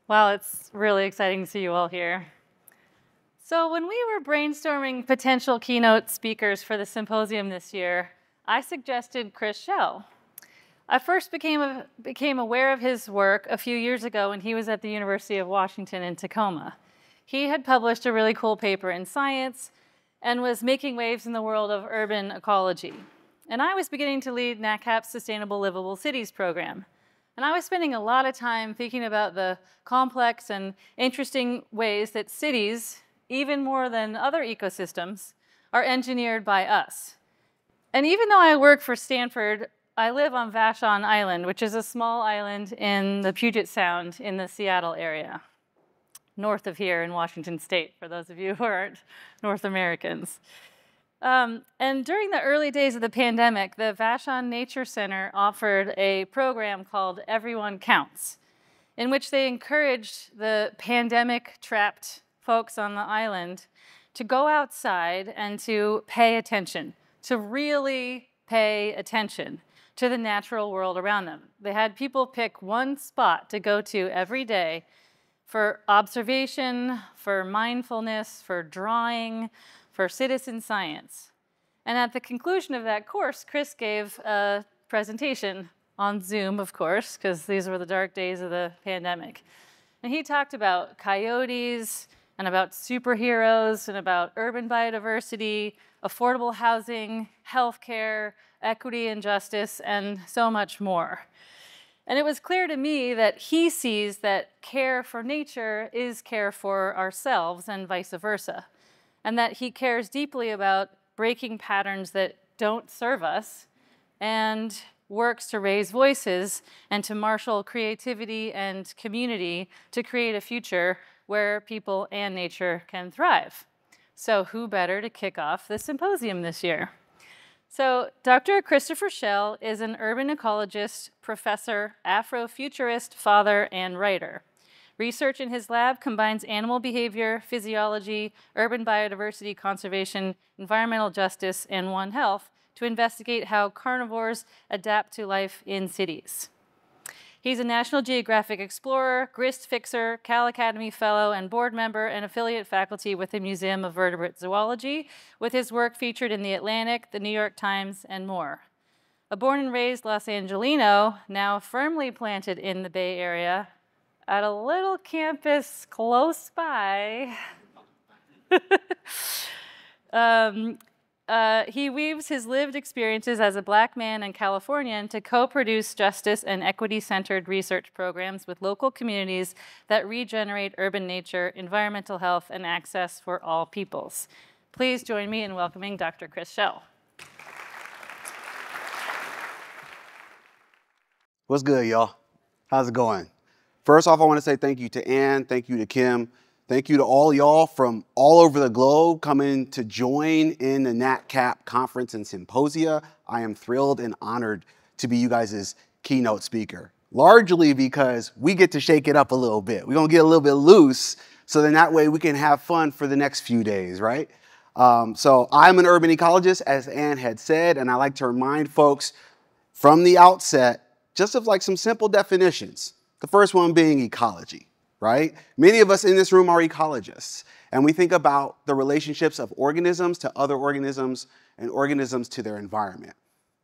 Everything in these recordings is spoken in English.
Well, it's really exciting to see you all here. So when we were brainstorming potential keynote speakers for the symposium this year, I suggested Schell. I first became aware of his work a few years ago when he was at the University of Washington in Tacoma. He had published a really cool paper in Science and was making waves in the world of urban ecology. And I was beginning to lead NatCap's Sustainable Livable Cities program. And I was spending a lot of time thinking about the complex and interesting ways that cities, even more than other ecosystems, are engineered by us. And even though I work for Stanford, I live on Vashon Island, which is a small island in the Puget Sound in the Seattle area, north of here in Washington State, for those of you who aren't North Americans. And during the early days of the pandemic, the Vashon Nature Center offered a program called Everyone Counts, in which they encouraged the pandemic-trapped folks on the island to go outside and to pay attention, to really pay attention to the natural world around them. They had people pick one spot to go to every day for observation, for mindfulness, for drawing, for citizen science. And at the conclusion of that course, Chris gave a presentation on Zoom, of course, because these were the dark days of the pandemic. And he talked about coyotes and about superheroes and about urban biodiversity, affordable housing, healthcare, equity and justice, and so much more. And it was clear to me that he sees that care for nature is care for ourselves and vice versa, and that he cares deeply about breaking patterns that don't serve us and works to raise voices and to marshal creativity and community to create a future where people and nature can thrive. So who better to kick off the symposium this year? So Dr. Christopher Schell is an urban ecologist, professor, Afrofuturist, father, and writer. Research in his lab combines animal behavior, physiology, urban biodiversity conservation, environmental justice, and One Health to investigate how carnivores adapt to life in cities. He's a National Geographic explorer, grist fixer, Cal Academy fellow, and board member and affiliate faculty with the Museum of Vertebrate Zoology, with his work featured in The Atlantic, The New York Times, and more. A born and raised Los Angelino, now firmly planted in the Bay Area, at a little campus close by, he weaves his lived experiences as a Black man and Californian to co-produce justice and equity-centered research programs with local communities that regenerate urban nature, environmental health, and access for all peoples. Please join me in welcoming Dr. Chris Schell. What's good, y'all? How's it going? First off, I want to say thank you to Ann, thank you to Kim, thank you to all y'all from all over the globe coming to join in the NatCap conference and symposia. I am thrilled and honored to be you guys' keynote speaker, largely because we get to shake it up a little bit. We're going to get a little bit loose so then that way we can have fun for the next few days, right? So I'm an urban ecologist, as Ann had said, and I like to remind folks from the outset just of like some simple definitions. The first one being ecology, right? Many of us in this room are ecologists, and we think about the relationships of organisms to other organisms and organisms to their environment.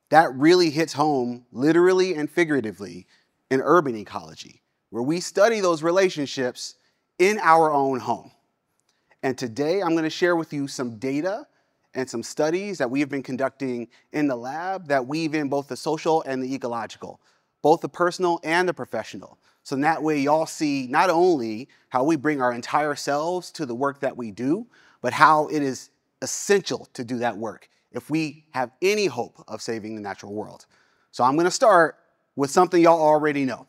That really hits home, literally and figuratively, in urban ecology, where we study those relationships in our own home. And today I'm going to share with you some data and some studies that we have been conducting in the lab that weave in both the social and the ecological, both the personal and the professional. So that way y'all see not only how we bring our entire selves to the work that we do, but how it is essential to do that work if we have any hope of saving the natural world. So I'm gonna start with something y'all already know.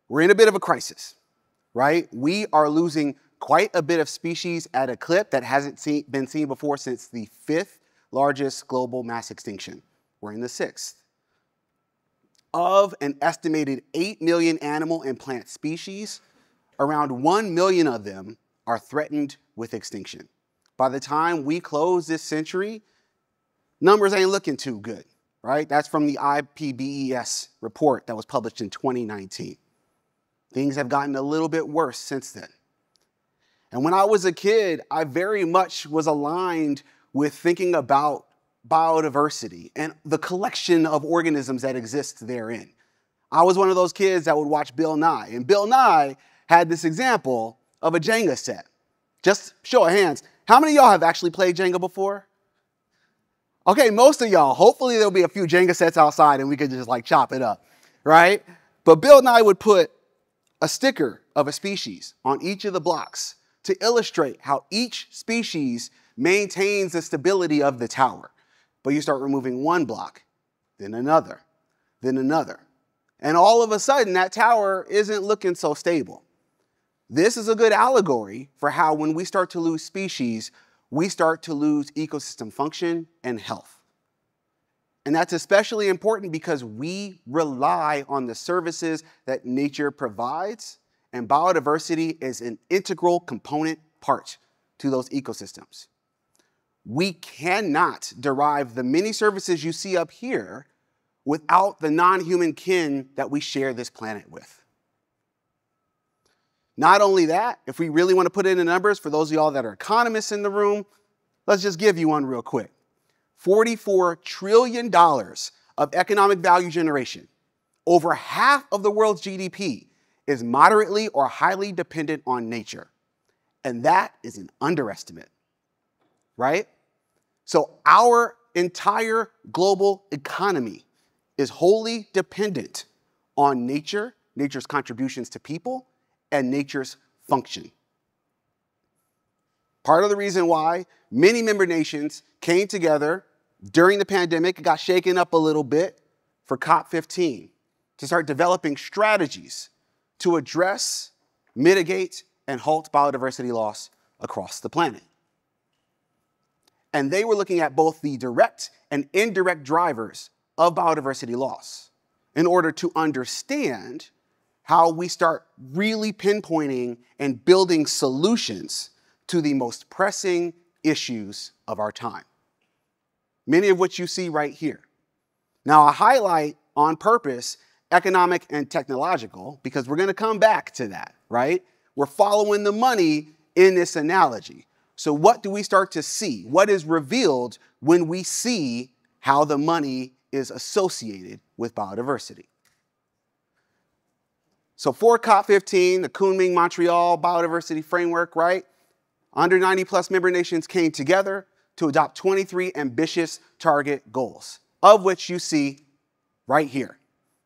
We're in a bit of a crisis, right? We are losing quite a bit of species at a clip that hasn't been seen before since the 5th largest global mass extinction. We're in the 6th. Of an estimated 8 million animal and plant species, around 1 million of them are threatened with extinction. By the time we close this century, numbers ain't looking too good, right? That's from the IPBES report that was published in 2019. Things have gotten a little bit worse since then. And when I was a kid, I very much was aligned with thinking about biodiversity and the collection of organisms that exist therein. I was one of those kids that would watch Bill Nye, and Bill Nye had this example of a Jenga set. Just show of hands, how many of y'all have actually played Jenga before? Okay, most of y'all. Hopefully there'll be a few Jenga sets outside and we could just like chop it up, right? But Bill Nye would put a sticker of a species on each of the blocks to illustrate how each species maintains the stability of the tower. But you start removing one block, then another, then another. And all of a sudden, that tower isn't looking so stable. This is a good allegory for how when we start to lose species, we start to lose ecosystem function and health. And that's especially important because we rely on the services that nature provides, and biodiversity is an integral component part to those ecosystems. We cannot derive the many services you see up here without the non-human kin that we share this planet with. Not only that, if we really want to put it in the numbers, for those of y'all that are economists in the room, let's just give you one real quick. $44 trillion of economic value generation. Over half of the world's GDP is moderately or highly dependent on nature. And that is an underestimate, right? So our entire global economy is wholly dependent on nature, nature's contributions to people, and nature's function. Part of the reason why many member nations came together during the pandemic and got shaken up a little bit for COP15 to start developing strategies to address, mitigate, and halt biodiversity loss across the planet. And they were looking at both the direct and indirect drivers of biodiversity loss in order to understand how we start really pinpointing and building solutions to the most pressing issues of our time. Many of which you see right here. Now, I highlight on purpose economic and technological because we're going to come back to that, right? We're following the money in this analogy. So what do we start to see? What is revealed when we see how the money is associated with biodiversity? So for COP15, the Kunming-Montreal Biodiversity Framework, right? 190 plus member nations came together to adopt 23 ambitious target goals, of which you see right here.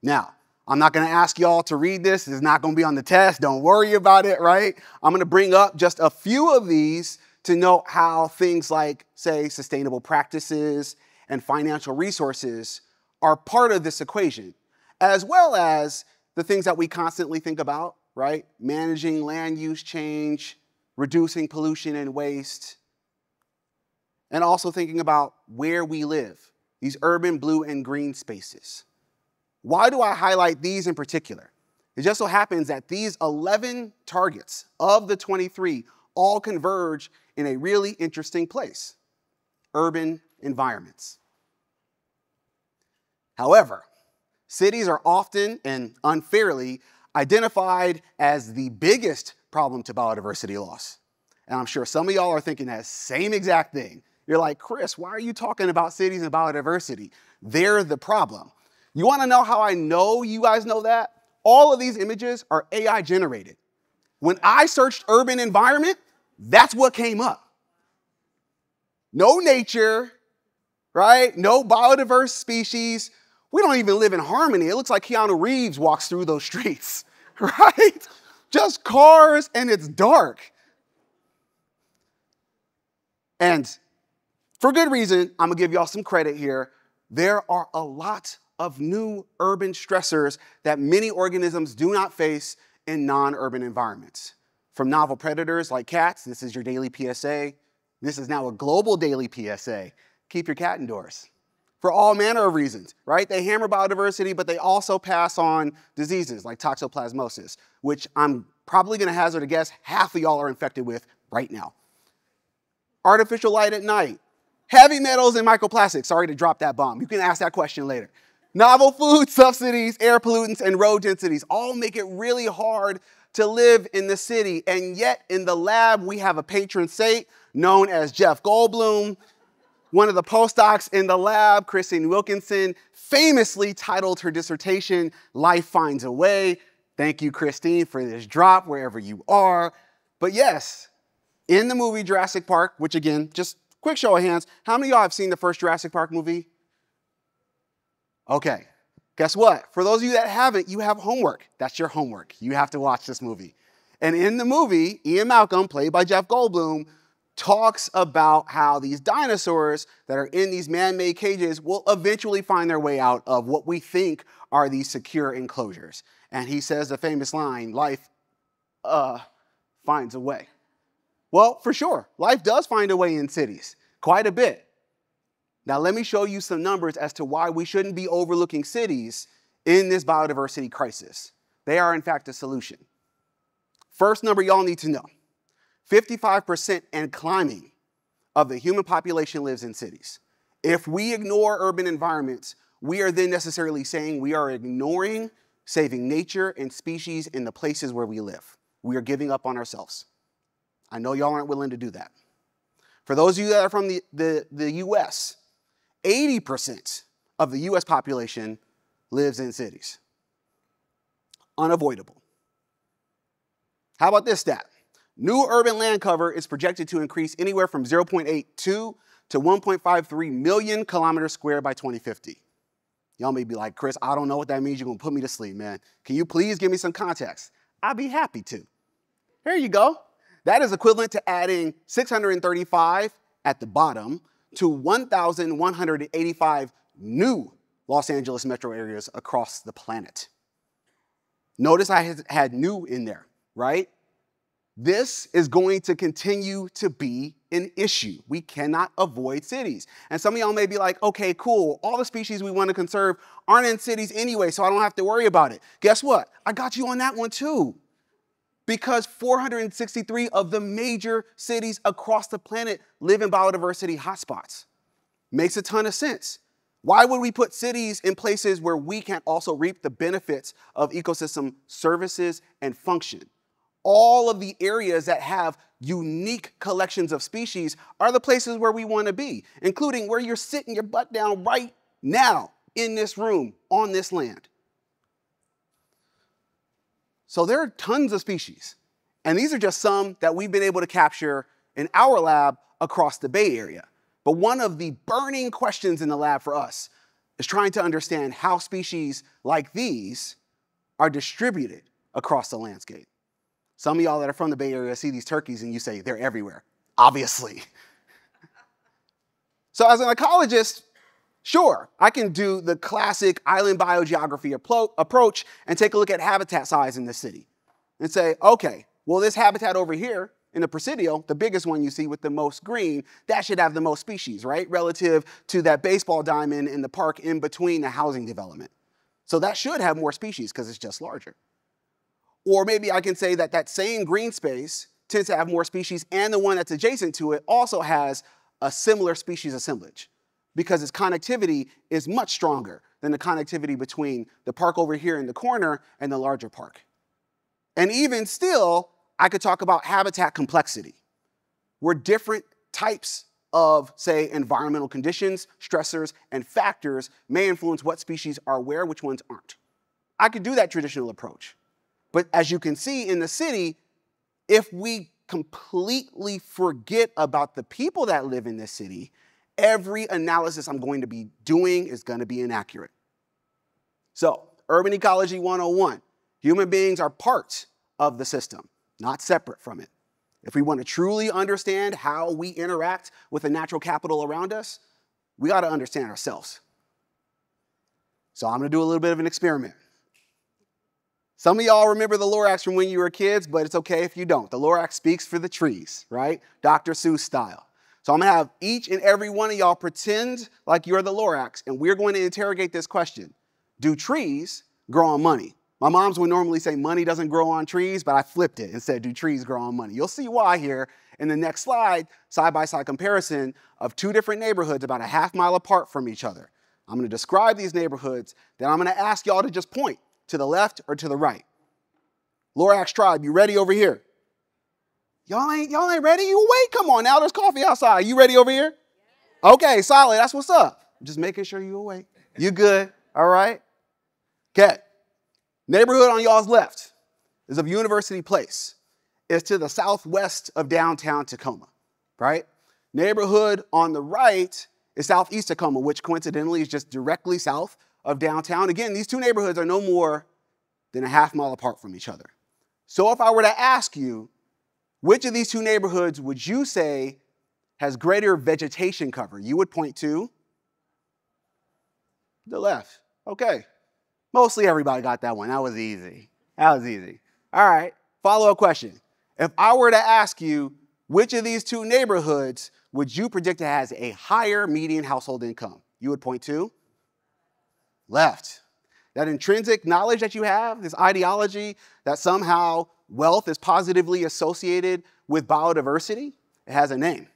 Now, I'm not going to ask y'all to read this. It's not going to be on the test. Don't worry about it, right? I'm going to bring up just a few of these to note how things like, say, sustainable practices and financial resources are part of this equation, as well as the things that we constantly think about, right? Managing land use change, reducing pollution and waste, and also thinking about where we live, these urban blue and green spaces. Why do I highlight these in particular? It just so happens that these 11 targets of the 23 all converge in a really interesting place, urban environments. However, cities are often and unfairly identified as the biggest problem to biodiversity loss. And I'm sure some of y'all are thinking that same exact thing. You're like, Chris, why are you talking about cities and biodiversity? They're the problem. You want to know how I know you guys know that? All of these images are AI generated. When I searched urban environment, that's what came up. No nature, right? No biodiverse species. We don't even live in harmony. It looks like Keanu Reeves walks through those streets, right? Just cars and it's dark. And for good reason, I'm gonna give y'all some credit here. There are a lot of new urban stressors that many organisms do not face in non-urban environments. From novel predators like cats, this is your daily PSA. This is now a global daily PSA. Keep your cat indoors. For all manner of reasons, right? They hammer biodiversity, but they also pass on diseases like toxoplasmosis, which I'm probably gonna hazard a guess half of y'all are infected with right now. Artificial light at night, heavy metals and microplastics. Sorry to drop that bomb. You can ask that question later. Novel food subsidies, air pollutants, and road densities all make it really hard to live in the city. And yet in the lab, we have a patron saint known as Jeff Goldblum. One of the postdocs in the lab, Christine Wilkinson, famously titled her dissertation, Life Finds a Way. Thank you, Christine, for this drop wherever you are. But yes, in the movie Jurassic Park, which again, just quick show of hands, how many of y'all have seen the first Jurassic Park movie? Okay, guess what? For those of you that haven't, you have homework. That's your homework. You have to watch this movie. And in the movie, Ian Malcolm, played by Jeff Goldblum, talks about how these dinosaurs that are in these man-made cages will eventually find their way out of what we think are these secure enclosures. And he says the famous line, life finds a way. Well, for sure, life does find a way in cities, quite a bit. Now, let me show you some numbers as to why we shouldn't be overlooking cities in this biodiversity crisis. They are, in fact, a solution. First number y'all need to know, 55% and climbing of the human population lives in cities. If we ignore urban environments, we are then necessarily saying we are ignoring saving nature and species in the places where we live. We are giving up on ourselves. I know y'all aren't willing to do that. For those of you that are from the US, 80% of the US population lives in cities. Unavoidable. How about this stat? New urban land cover is projected to increase anywhere from 0.82 to 1.53 million kilometers squared by 2050. Y'all may be like, Chris, I don't know what that means. You're going to put me to sleep, man. Can you please give me some context? I'd be happy to. Here you go. That is equivalent to adding 635 at the bottom to 1,185 new Los Angeles metro areas across the planet. Notice I had new in there, right? This is going to continue to be an issue. We cannot avoid cities. And some of y'all may be like, okay, cool. All the species we want to conserve aren't in cities anyway, so I don't have to worry about it. Guess what? I got you on that one too. Because 463 of the major cities across the planet live in biodiversity hotspots. Makes a ton of sense. Why would we put cities in places where we can't also reap the benefits of ecosystem services and function? All of the areas that have unique collections of species are the places where we want to be, including where you're sitting your butt down right now in this room on this land. So there are tons of species, and these are just some that we've been able to capture in our lab across the Bay Area. But one of the burning questions in the lab for us is trying to understand how species like these are distributed across the landscape. Some of y'all that are from the Bay Area see these turkeys and you say, they're everywhere, obviously. So as an ecologist, sure, I can do the classic island biogeography approach and take a look at habitat size in the city and say, okay, well, this habitat over here in the Presidio, the biggest one you see with the most green, that should have the most species, right? Relative to that baseball diamond in the park in between the housing development. So that should have more species because it's just larger. Or maybe I can say that that same green space tends to have more species and the one that's adjacent to it also has a similar species assemblage because its connectivity is much stronger than the connectivity between the park over here in the corner and the larger park. And even still, I could talk about habitat complexity, where different types of, say, environmental conditions, stressors, and factors may influence what species are where, which ones aren't. I could do that traditional approach. But as you can see in the city, if we completely forget about the people that live in this city, every analysis I'm going to be doing is going to be inaccurate. So, Urban Ecology 101, human beings are part of the system, not separate from it. If we want to truly understand how we interact with the natural capital around us, we got to understand ourselves. So I'm going to do a little bit of an experiment. Some of y'all remember the Lorax from when you were kids, but it's okay if you don't. The Lorax speaks for the trees, right? Dr. Seuss style. So I'm going to have each and every one of y'all pretend like you're the Lorax, and we're going to interrogate this question. Do trees grow on money? My moms would normally say money doesn't grow on trees, but I flipped it and said, do trees grow on money? You'll see why here in the next slide, side-by-side comparison of two different neighborhoods about a half mile apart from each other. I'm going to describe these neighborhoods, then I'm going to ask y'all to just point to the left or to the right. Lorax tribe, you ready over here? Y'all ain't ready? You wait, come on now, there's coffee outside. You ready over here? Okay, solid, that's what's up. Just making sure you awake. You good, all right? Okay, neighborhood on y'all's left is of University Place. It's to the southwest of downtown Tacoma, right? Neighborhood on the right is Southeast Tacoma, which coincidentally is just directly south of downtown. Again, these two neighborhoods are no more than a half mile apart from each other. So if I were to ask you, which of these two neighborhoods would you say has greater vegetation cover? You would point to the left. Okay. Mostly everybody got that one. That was easy. That was easy. All right. Follow-up question. If I were to ask you, which of these two neighborhoods would you predict has a higher median household income? You would point to left. That intrinsic knowledge that you have, this ideology that somehow wealth is positively associated with biodiversity, it has a name.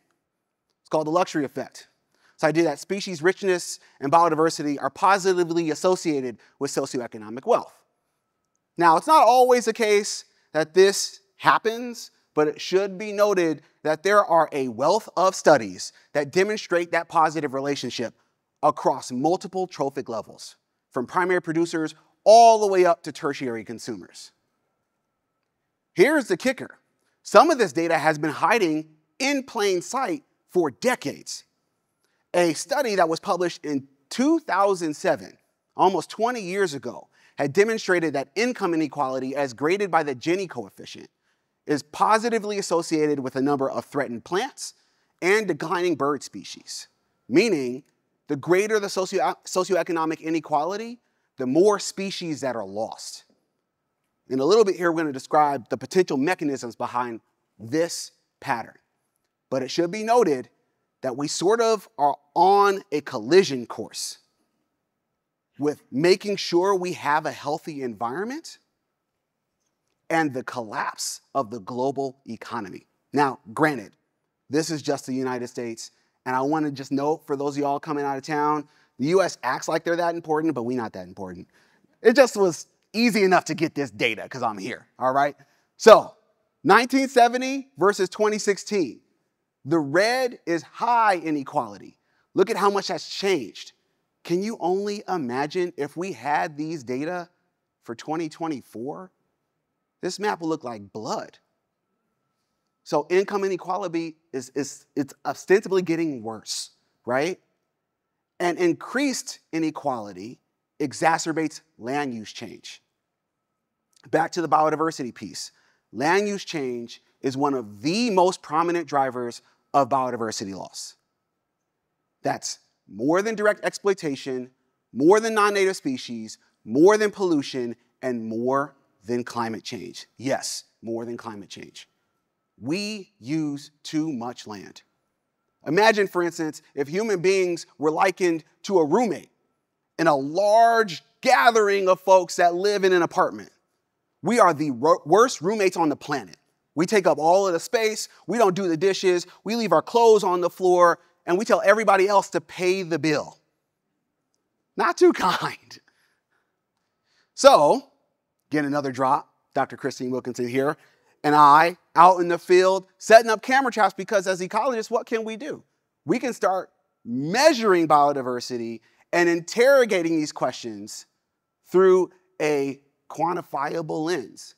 It's called the luxury effect. This idea that species richness and biodiversity are positively associated with socioeconomic wealth. Now, it's not always the case that this happens, but it should be noted that there are a wealth of studies that demonstrate that positive relationship across multiple trophic levels, from primary producers all the way up to tertiary consumers. Here's the kicker. Some of this data has been hiding in plain sight for decades. A study that was published in 2007, almost 20 years ago, had demonstrated that income inequality, as graded by the Gini coefficient, is positively associated with a number of threatened plants and declining bird species, meaning the greater the socioeconomic inequality, the more species that are lost. In a little bit here, we're going to describe the potential mechanisms behind this pattern. But it should be noted that we sort of are on a collision course with making sure we have a healthy environment and the collapse of the global economy. Now, granted, this is just the United States, and I want to just note for those of y'all coming out of town, the US acts like they're that important, but we're not that important. It just was easy enough to get this data because I'm here, all right? So, 1970 versus 2016. The red is high inequality. Look at how much that's changed. Can you only imagine if we had these data for 2024? This map will look like blood. So income inequality it's ostensibly getting worse, right? And increased inequality exacerbates land use change. Back to the biodiversity piece. Land use change is one of the most prominent drivers of biodiversity loss. That's more than direct exploitation, more than non-native species, more than pollution, and more than climate change. Yes, more than climate change. We use too much land. Imagine, for instance, if human beings were likened to a roommate in a large gathering of folks that live in an apartment. We are the worst roommates on the planet. We take up all of the space, we don't do the dishes, we leave our clothes on the floor, and we tell everybody else to pay the bill. Not too kind. So, get another drop, Dr. Christine Wilkinson here, and I, out in the field, setting up camera traps because as ecologists, what can we do? We can start measuring biodiversity and interrogating these questions through a quantifiable lens.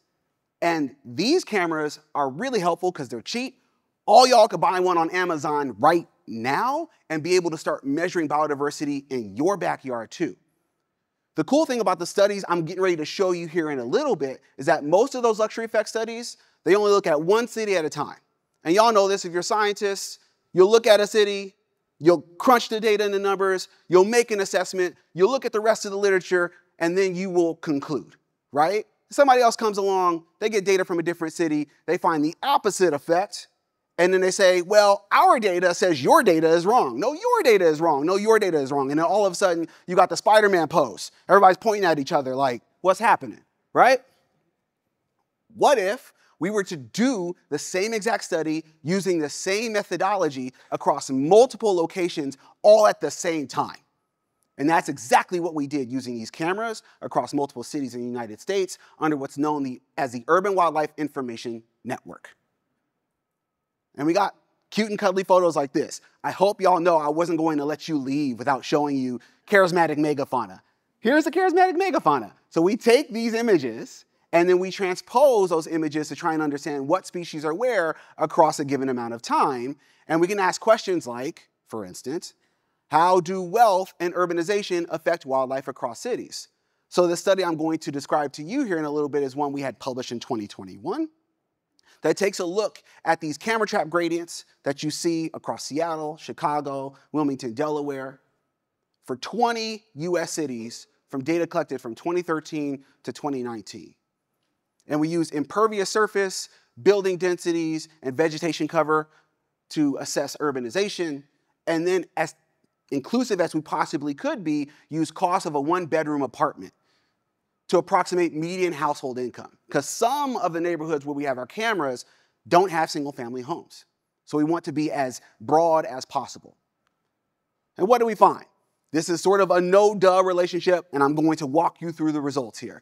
And these cameras are really helpful because they're cheap. All y'all could buy one on Amazon right now and be able to start measuring biodiversity in your backyard too. The cool thing about the studies I'm getting ready to show you here in a little bit is that most of those luxury effect studies, they only look at one city at a time. And y'all know this, if you're scientists, you'll look at a city, you'll crunch the data and the numbers, you'll make an assessment, you'll look at the rest of the literature, and then you will conclude, right? Somebody else comes along, they get data from a different city, they find the opposite effect, and then they say, well, our data says your data is wrong. No, your data is wrong. No, your data is wrong. And then all of a sudden, you got the Spider-Man pose. Everybody's pointing at each other like, what's happening, right? What if we were to do the same exact study using the same methodology across multiple locations all at the same time? And that's exactly what we did using these cameras across multiple cities in the United States under what's known as the Urban Wildlife Information Network. And we got cute and cuddly photos like this. I hope y'all know I wasn't going to let you leave without showing you charismatic megafauna. Here's the charismatic megafauna. So we take these images and then we transpose those images to try and understand what species are where across a given amount of time. And we can ask questions like, for instance, how do wealth and urbanization affect wildlife across cities? So the study I'm going to describe to you here in a little bit is one we had published in 2021 that takes a look at these camera trap gradients that you see across Seattle, Chicago, Wilmington, Delaware, for 20 US cities from data collected from 2013 to 2019. And we use impervious surface, building densities, and vegetation cover to assess urbanization, and then as inclusive as we possibly could be, use cost of a one-bedroom apartment to approximate median household income. Because some of the neighborhoods where we have our cameras don't have single-family homes. So we want to be as broad as possible. And what do we find? This is sort of a no-duh relationship, and I'm going to walk you through the results here.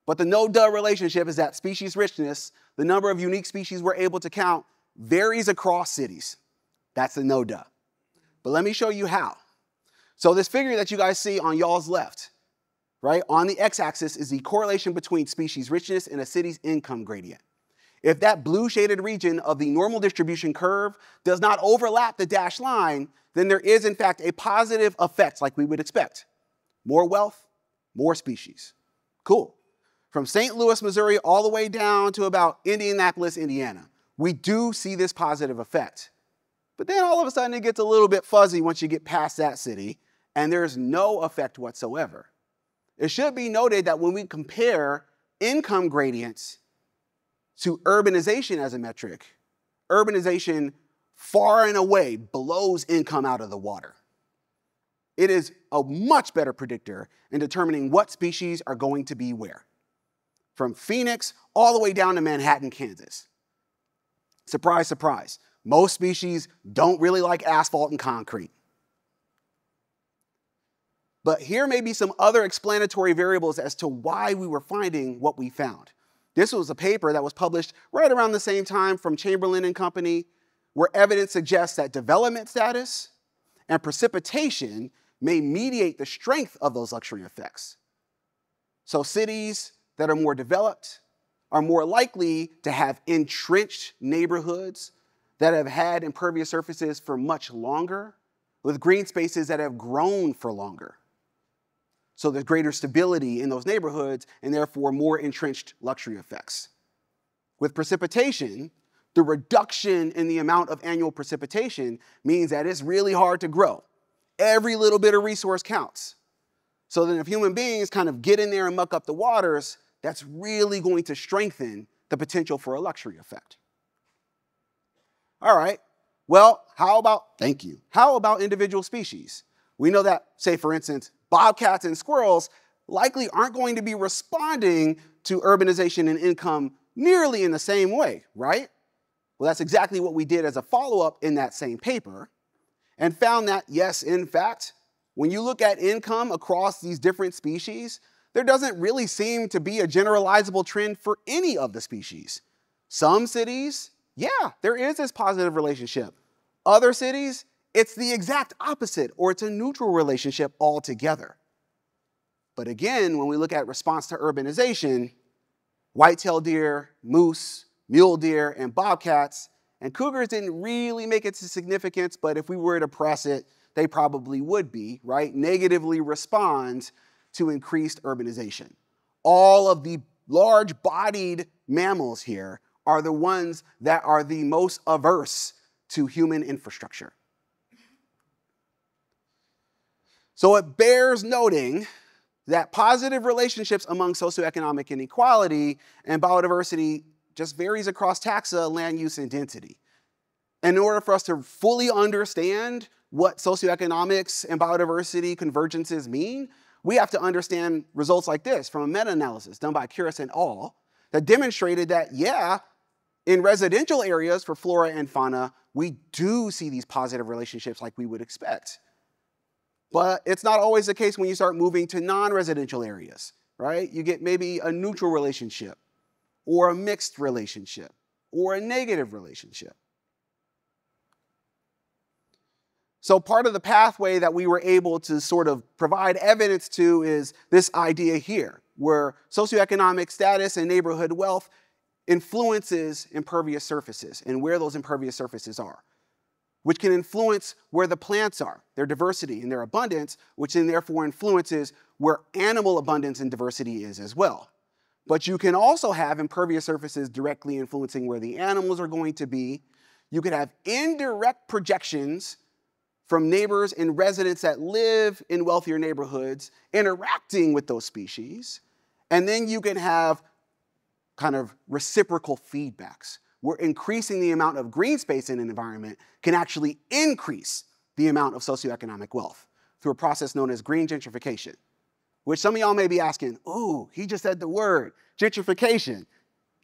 But the no-duh relationship is that species richness, the number of unique species we're able to count, varies across cities. That's the no-duh. But let me show you how. So this figure that you guys see on y'all's left, right, on the x-axis is the correlation between species richness and a city's income gradient. If that blue shaded region of the normal distribution curve does not overlap the dashed line, then there is in fact a positive effect like we would expect. More wealth, more species. Cool. From St. Louis, Missouri, all the way down to about Indianapolis, Indiana, we do see this positive effect. But then all of a sudden it gets a little bit fuzzy once you get past that city, and there's no effect whatsoever. It should be noted that when we compare income gradients to urbanization as a metric, urbanization far and away blows income out of the water. It is a much better predictor in determining what species are going to be where. From Phoenix all the way down to Manhattan, Kansas. Surprise, surprise. Most species don't really like asphalt and concrete. But here may be some other explanatory variables as to why we were finding what we found. This was a paper that was published right around the same time from Chamberlain and Company, where evidence suggests that development status and precipitation may mediate the strength of those luxury effects. So cities that are more developed are more likely to have entrenched neighborhoods that have had impervious surfaces for much longer, with green spaces that have grown for longer. So there's greater stability in those neighborhoods and therefore more entrenched luxury effects. With precipitation, the reduction in the amount of annual precipitation means that it's really hard to grow. Every little bit of resource counts. So then if human beings kind of get in there and muck up the waters, that's really going to strengthen the potential for a luxury effect. All right, well, how about individual species? We know that, say for instance, bobcats and squirrels likely aren't going to be responding to urbanization and income nearly in the same way, right? Well, that's exactly what we did as a follow-up in that same paper, and found that, yes, in fact, when you look at income across these different species, there doesn't really seem to be a generalizable trend for any of the species. Some cities, yeah, there is this positive relationship. Other cities, it's the exact opposite, or it's a neutral relationship altogether. But again, when we look at response to urbanization, white-tailed deer, moose, mule deer, and bobcats, and cougars didn't really make it to significance, but if we were to press it, they probably would be, right? Negatively respond to increased urbanization. All of the large-bodied mammals here are the ones that are the most averse to human infrastructure. So it bears noting that positive relationships among socioeconomic inequality and biodiversity just varies across taxa, land use, and density. And in order for us to fully understand what socioeconomics and biodiversity convergences mean, we have to understand results like this from a meta-analysis done by Curis et al. That demonstrated that, yeah, in residential areas for flora and fauna, we do see these positive relationships like we would expect. But it's not always the case when you start moving to non-residential areas, right? You get maybe a neutral relationship or a mixed relationship or a negative relationship. So part of the pathway that we were able to sort of provide evidence to is this idea here, where socioeconomic status and neighborhood wealth influences impervious surfaces and where those impervious surfaces are, which can influence where the plants are, their diversity and their abundance, which then therefore influences where animal abundance and diversity is as well. But you can also have impervious surfaces directly influencing where the animals are going to be. You could have indirect projections from neighbors and residents that live in wealthier neighborhoods interacting with those species. And then you can have kind of reciprocal feedbacks, where increasing the amount of green space in an environment can actually increase the amount of socioeconomic wealth through a process known as green gentrification, which some of y'all may be asking, ooh, he just said the word, gentrification.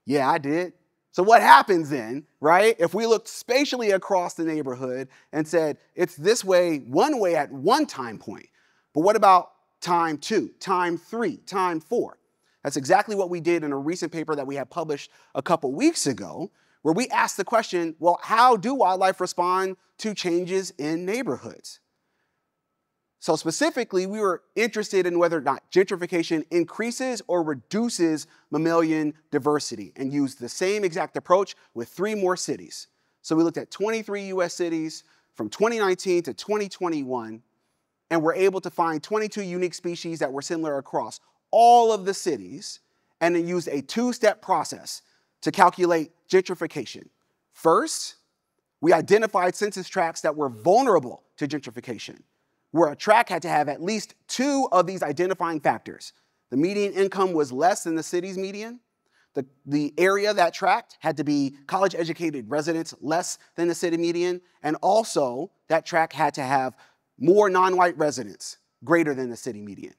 Yeah, I did. So what happens then, right, if we looked spatially across the neighborhood and said, it's this way, one way at one time point, but what about time 2, time 3, time 4? That's exactly what we did in a recent paper that we had published a couple weeks ago, where we asked the question, well, how do wildlife respond to changes in neighborhoods? So specifically, we were interested in whether or not gentrification increases or reduces mammalian diversity, and used the same exact approach with 3 more cities. So we looked at 23 US cities from 2019 to 2021, and were able to find 22 unique species that were similar across all of the cities, and then used a 2-step process to calculate gentrification. First, we identified census tracts that were vulnerable to gentrification, where a tract had to have at least 2 of these identifying factors. The median income was less than the city's median. The area of that tract had to be college-educated residents less than the city median. And also, that tract had to have more non-white residents greater than the city median.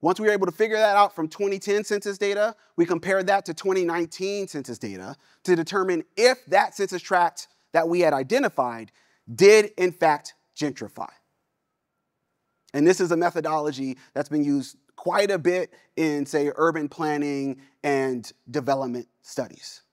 Once we were able to figure that out from 2010 census data, we compared that to 2019 census data to determine if that census tract that we had identified did, in fact, gentrify. And this is a methodology that's been used quite a bit in, say, urban planning and development studies.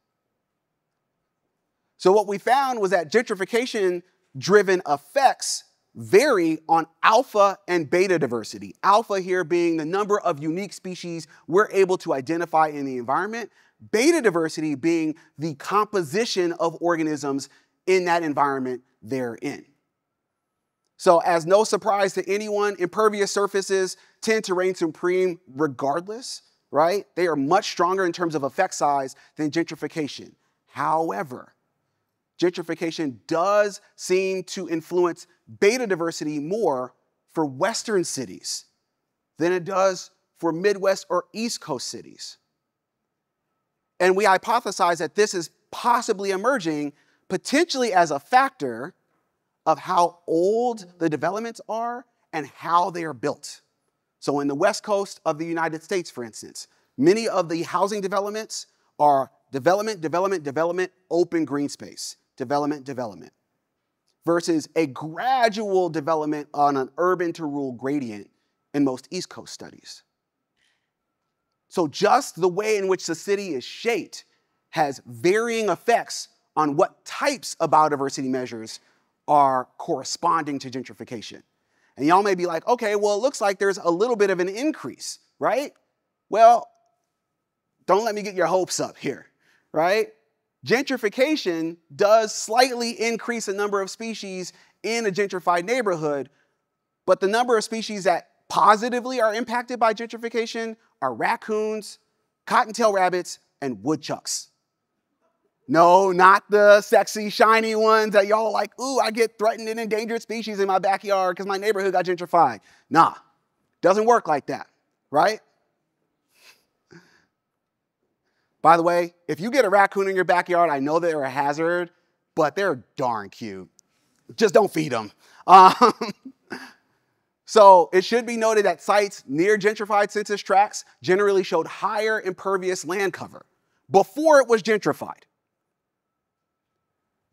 So what we found was that gentrification-driven effects vary on alpha and beta diversity. Alpha here being the number of unique species we're able to identify in the environment. Beta diversity being the composition of organisms in that environment they're in. So as no surprise to anyone, impervious surfaces tend to reign supreme regardless, right? They are much stronger in terms of effect size than gentrification. However, gentrification does seem to influence beta diversity more for Western cities than it does for Midwest or East Coast cities. And we hypothesize that this is possibly emerging potentially as a factor of how old the developments are and how they are built. So in the West Coast of the United States, for instance, many of the housing developments are development, open green space, development, versus a gradual development on an urban to rural gradient in most East Coast studies. So just the way in which the city is shaped has varying effects on what types of biodiversity measures are corresponding to gentrification. And y'all may be like, okay, well, it looks like there's a little bit of an increase, right? Well, don't let me get your hopes up here, right? Gentrification does slightly increase the number of species in a gentrified neighborhood, but the number of species that positively are impacted by gentrification are raccoons, cottontail rabbits, and woodchucks. No, not the sexy, shiny ones that y'all like, ooh, I get threatened and endangered species in my backyard because my neighborhood got gentrified. Nah, doesn't work like that, right? By the way, if you get a raccoon in your backyard, I know they're a hazard, but they're darn cute. Just don't feed them. So it should be noted that sites near gentrified census tracts generally showed higher impervious land cover before it was gentrified.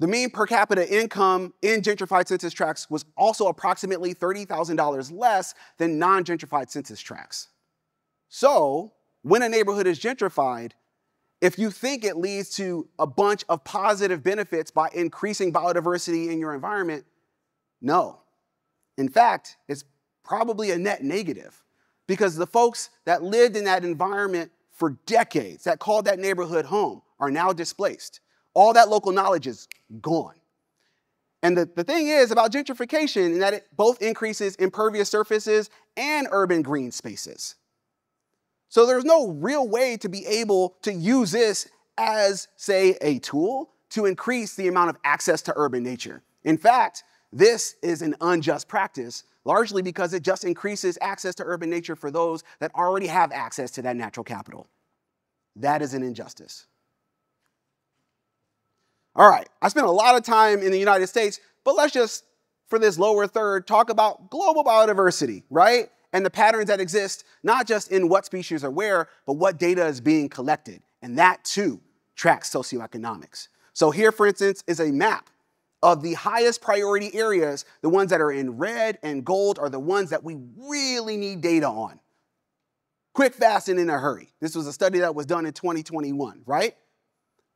The mean per capita income in gentrified census tracts was also approximately $30,000 less than non-gentrified census tracts. So, when a neighborhood is gentrified, if you think it leads to a bunch of positive benefits by increasing biodiversity in your environment, no. In fact, it's probably a net negative because the folks that lived in that environment for decades, that called that neighborhood home, are now displaced. All that local knowledge is gone. And the thing is about gentrification is that it both increases impervious surfaces and urban green spaces. So there's no real way to be able to use this as, say, a tool to increase the amount of access to urban nature. In fact, this is an unjust practice, largely because it just increases access to urban nature for those that already have access to that natural capital. That is an injustice. All right, I spent a lot of time in the United States, but let's just, for this lower third, talk about global biodiversity, right? And the patterns that exist, not just in what species are where, but what data is being collected. And that, too, tracks socioeconomics. So here, for instance, is a map of the highest priority areas. The ones that are in red and gold are the ones that we really need data on. Quick, fast, and in a hurry. This was a study that was done in 2021, right?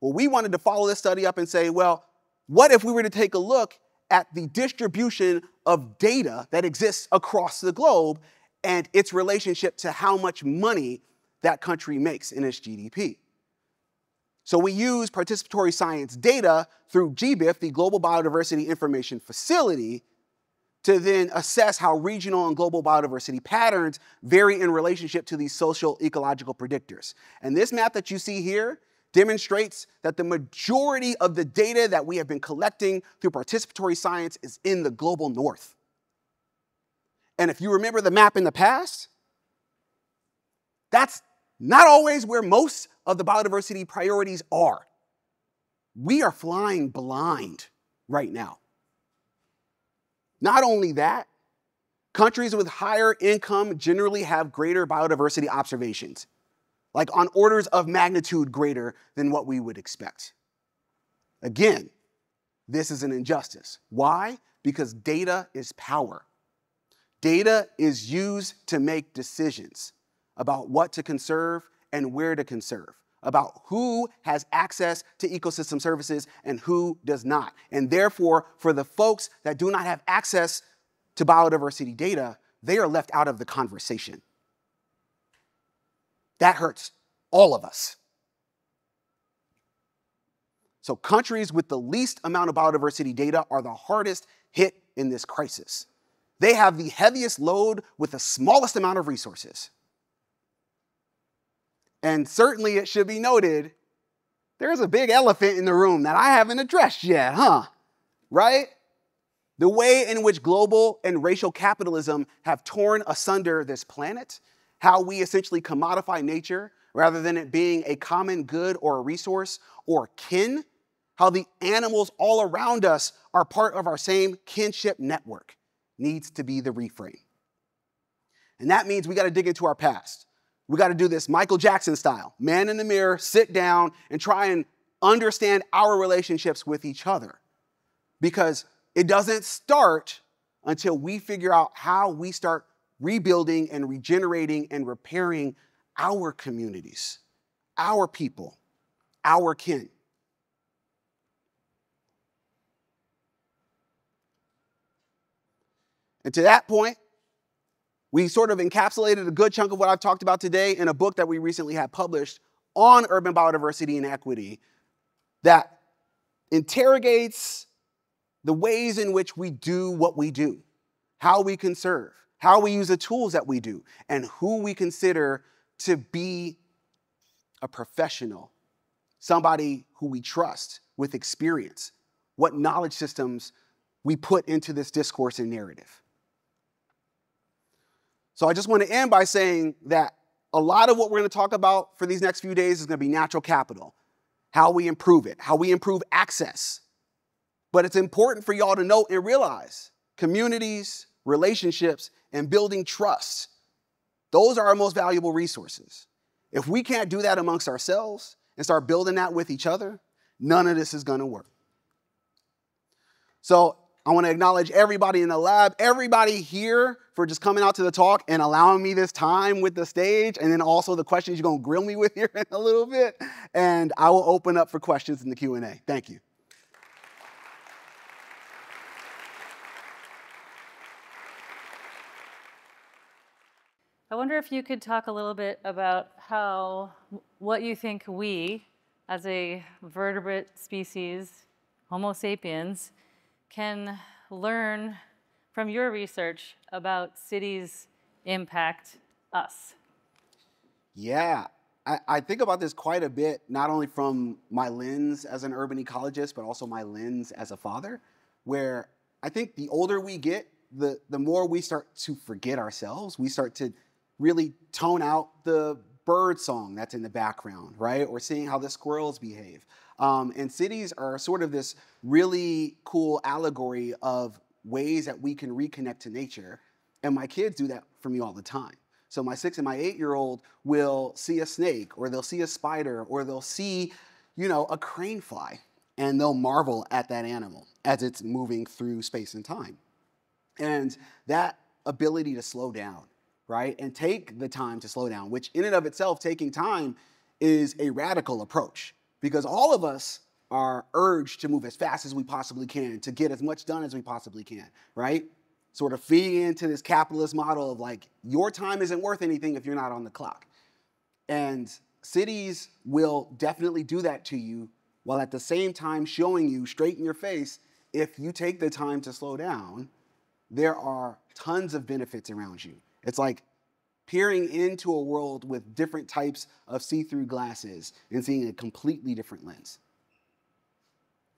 Well, we wanted to follow this study up and say, well, what if we were to take a look at the distribution of data that exists across the globe and its relationship to how much money that country makes in its GDP? So we use participatory science data through GBIF, the Global Biodiversity Information Facility, to then assess how regional and global biodiversity patterns vary in relationship to these social ecological predictors. And this map that you see here demonstrates that the majority of the data that we have been collecting through participatory science is in the global north. And if you remember the map in the past, that's not always where most of the biodiversity priorities are. We are flying blind right now. Not only that, countries with higher income generally have greater biodiversity observations, like on orders of magnitude greater than what we would expect. Again, this is an injustice. Why? Because data is power. Data is used to make decisions about what to conserve and where to conserve, about who has access to ecosystem services and who does not. And therefore, for the folks that do not have access to biodiversity data, they are left out of the conversation. That hurts all of us. So countries with the least amount of biodiversity data are the hardest hit in this crisis. They have the heaviest load with the smallest amount of resources. And certainly it should be noted, there's a big elephant in the room that I haven't addressed yet, right? The way in which global and racial capitalism have torn asunder this planet, how we essentially commodify nature rather than it being a common good or a resource or kin, how the animals all around us are part of our same kinship network, needs to be the reframe. And that means we got to dig into our past. We got to do this Michael Jackson style, man in the mirror, sit down and try and understand our relationships with each other. Because it doesn't start until we figure out how we start rebuilding and regenerating and repairing our communities, our people, our kin. And to that point, we sort of encapsulated a good chunk of what I've talked about today in a book that we recently had published on urban biodiversity and equity that interrogates the ways in which we do what we do, how we conserve, how we use the tools that we do, and who we consider to be a professional, somebody who we trust with experience, what knowledge systems we put into this discourse and narrative. So I just want to end by saying that a lot of what we're going to talk about for these next few days is going to be natural capital, how we improve it, how we improve access. But it's important for y'all to know and realize communities, relationships, and building trust, those are our most valuable resources. If we can't do that amongst ourselves and start building that with each other, none of this is going to work. So I want to acknowledge everybody in the lab, everybody here for just coming out to the talk and allowing me this time with the stage, and then also the questions you're going to grill me with here in a little bit. And I will open up for questions in the Q&A. Thank you. I wonder if you could talk a little bit about what you think we, as a vertebrate species, Homo sapiens, can learn from your research about cities impact us. Yeah, I think about this quite a bit, not only from my lens as an urban ecologist, but also my lens as a father, where I think the older we get, the more we start to forget ourselves. We start to really tone out the bird song that's in the background, right? Or seeing how the squirrels behave. And cities are sort of this really cool allegory of ways that we can reconnect to nature. And my kids do that for me all the time. So my 6 and my 8-year-old will see a snake, or they'll see a spider, or they'll see, a crane fly, and they'll marvel at that animal as it's moving through space and time. And that ability to slow down, right? And take the time to slow down, which in and of itself, taking time is a radical approach, because all of us are urged to move as fast as we possibly can, to get as much done as we possibly can, right? Sort of feeding into this capitalist model of like, your time isn't worth anything if you're not on the clock. And cities will definitely do that to you, while at the same time showing you straight in your face, if you take the time to slow down, there are tons of benefits around you. It's like peering into a world with different types of see-through glasses and seeing a completely different lens.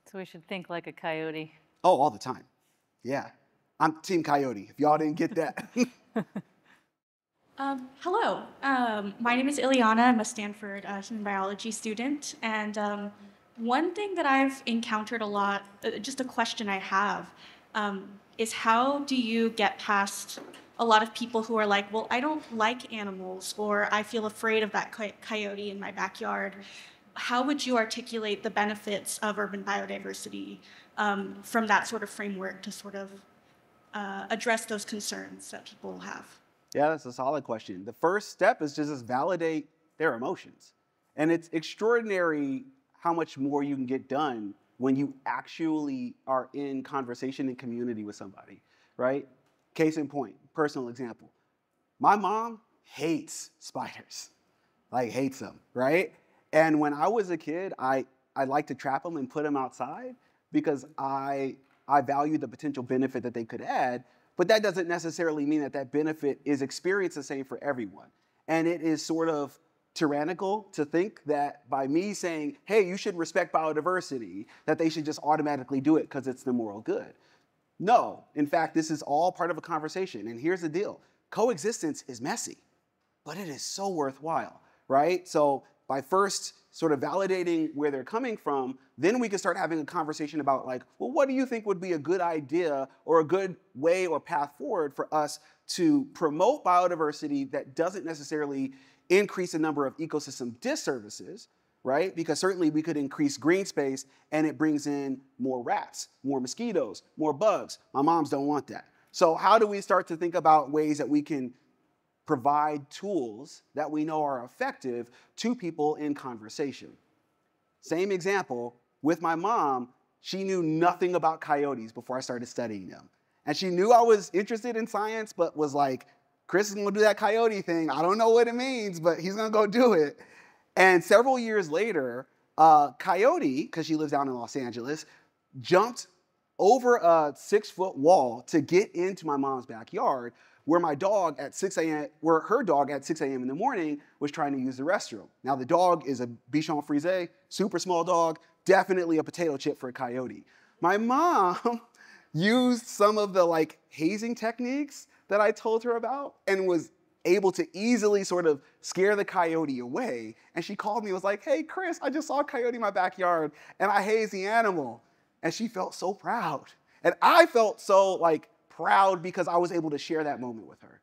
So we should think like a coyote. Oh, all the time. Yeah. I'm Team Coyote, if y'all didn't get that. Hello. My name is Ileana. I'm a Stanford human biology student. And one thing that I've encountered a lot, just a question I have, is how do you get past a lot of people who are like, well, I don't like animals, or I feel afraid of that coyote in my backyard. How would you articulate the benefits of urban biodiversity from that sort of framework to sort of address those concerns that people have? Yeah, that's a solid question. The first step is just validate their emotions. And it's extraordinary how much more you can get done when you actually are in conversation and community with somebody, right? Case in point, personal example. My mom hates spiders, like hates them, right? And when I was a kid, I liked to trap them and put them outside because I valued the potential benefit that they could add, but that doesn't necessarily mean that that benefit is experienced the same for everyone. And it is sort of tyrannical to think that by me saying, hey, you should respect biodiversity, that they should just automatically do it because it's the moral good. No, in fact, this is all part of a conversation. And here's the deal. Coexistence is messy, but it is so worthwhile, right? So by first sort of validating where they're coming from, then we can start having a conversation about like, well, what do you think would be a good idea or a good way or path forward for us to promote biodiversity that doesn't necessarily increase the number of ecosystem disservices, right? Because certainly we could increase green space and it brings in more rats, more mosquitoes, more bugs. My moms don't want that. So how do we start to think about ways that we can provide tools that we know are effective to people in conversation? Same example, with my mom, she knew nothing about coyotes before I started studying them. And she knew I was interested in science, but was like, Chris is gonna do that coyote thing. I don't know what it means, but he's gonna go do it. And several years later, Coyote, because she lives down in Los Angeles, jumped over a 6-foot wall to get into my mom's backyard, where my dog at 6 a.m., where her dog at 6 a.m. in the morning was trying to use the restroom. Now the dog is a Bichon Frise, super small dog, definitely a potato chip for a coyote. My mom used some of the hazing techniques that I told her about and was able to easily sort of scare the coyote away. And she called me and was like, hey, Chris, I just saw a coyote in my backyard and I hazed the animal. And she felt so proud. And I felt so proud because I was able to share that moment with her.